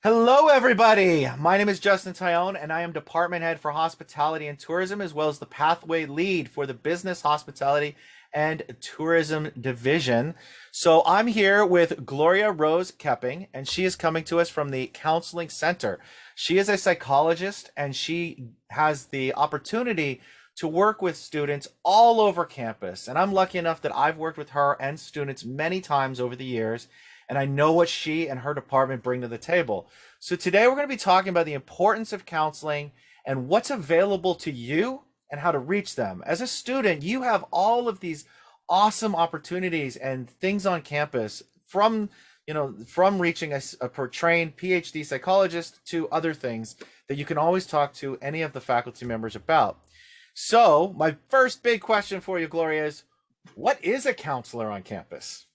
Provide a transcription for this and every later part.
Hello, everybody. My name is Justin Tyone, and I am Department Head for Hospitality and Tourism, as well as the Pathway Lead for the Business Hospitality and Tourism Division. So I'm here with Gloria Rose Kepping, and she is coming to us from the Counseling Center. She is a psychologist, and she has the opportunity to work with students all over campus. And I'm lucky enough that I've worked with her and students many times over the years, and I know what she and her department bring to the table. So today we're going to be talking about the importance of counseling and what's available to you and how to reach them. As a student, you have all of these awesome opportunities and things on campus from reaching a trained PhD psychologist to other things that you can always talk to any of the faculty members about. So my first big question for you, Gloria, is what is a counselor on campus?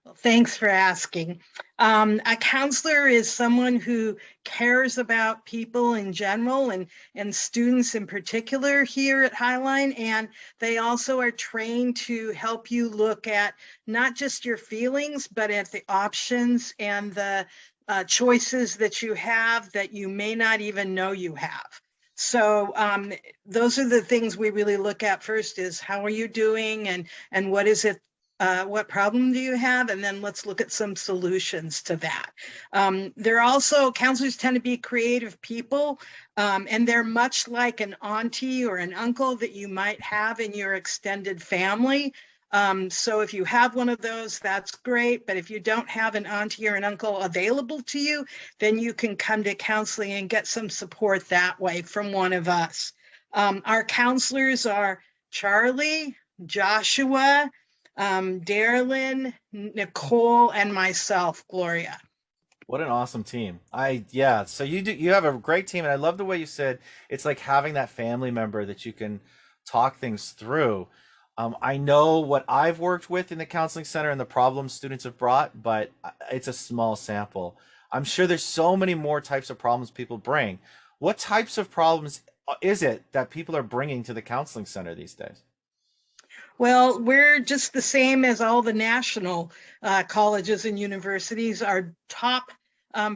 Well, thanks for asking. A counselor is someone who cares about people in general and students in particular here at Highline. And they also are trained to help you look at not just your feelings, but at the options and the choices that you have that you may not even know you have. So those are the things we really look at first is how are you doing and what is it what problem do you have? And then let's look at some solutions to that. Counselors tend to be creative people, and they're much like an auntie or an uncle that you might have in your extended family. So if you have one of those, that's great. But if you don't have an auntie or an uncle available to you, then you can come to counseling and get some support that way from one of us. Our counselors are Charlie, Joshua, Darylyn, Nicole, and myself, Gloria. What an awesome team. Yeah, so you have a great team, and I love the way you said it's like having that family member that you can talk things through. I know what I've worked with in the counseling center and the problems students have brought, but it's a small sample. I'm sure there's so many more types of problems people bring. What types of problems is it that people are bringing to the counseling center these days? Well, we're just the same as all the national colleges and universities. Our top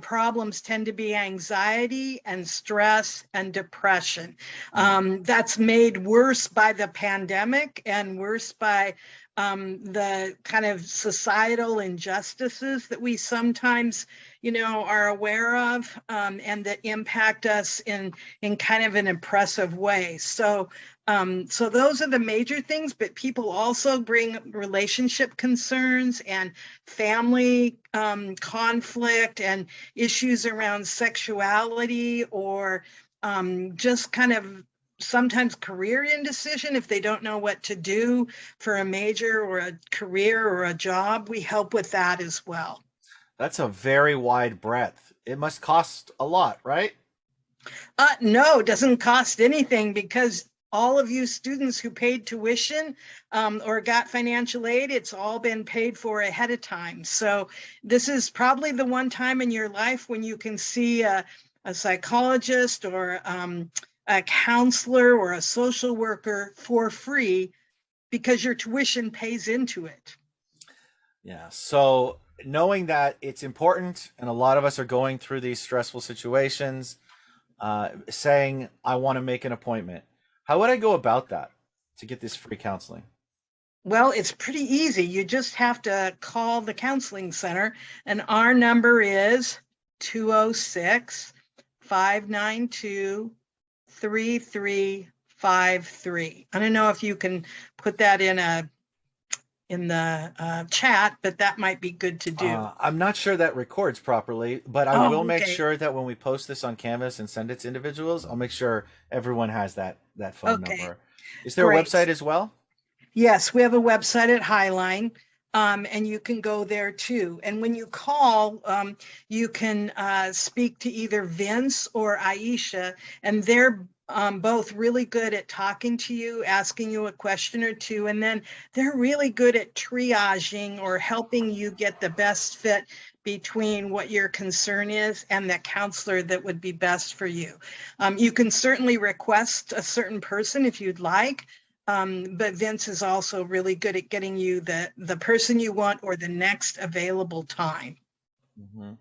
problems tend to be anxiety and stress and depression. That's made worse by the pandemic and worse by the kind of societal injustices that we sometimes, are aware of and that impact us in kind of an oppressive way. So those are the major things, but people also bring relationship concerns and family conflict and issues around sexuality or just kind of sometimes career indecision if they don't know what to do for a major or a career or a job. We help with that as well. That's a very wide breadth. It must cost a lot, right? No, it doesn't cost anything because all of you students who paid tuition or got financial aid, it's all been paid for ahead of time. So this is probably the one time in your life when you can see a psychologist or a counselor or a social worker for free because your tuition pays into it. Yeah. So knowing that it's important, and a lot of us are going through these stressful situations, saying, I want to make an appointment. How would I go about that to get this free counseling? Well, it's pretty easy. You just have to call the counseling center, and our number is 206 592 3353. I don't know if you can put that in the chat, but that might be good to do. I'm not sure that records properly, but I will Oh, make okay. sure that when we post this on Canvas and send it to individuals, I'll make sure everyone has that phone Okay, number. Is there a great. website as well? Yes, we have a website at Highline, and you can go there too. And when you call, you can speak to either Vince or Aisha, and they're both really good at talking to you, asking you a question or two, and then they're really good at triaging or helping you get the best fit between what your concern is and the counselor that would be best for you. You can certainly request a certain person if you'd like. But Vince is also really good at getting you the person you want or the next available time. Hmm.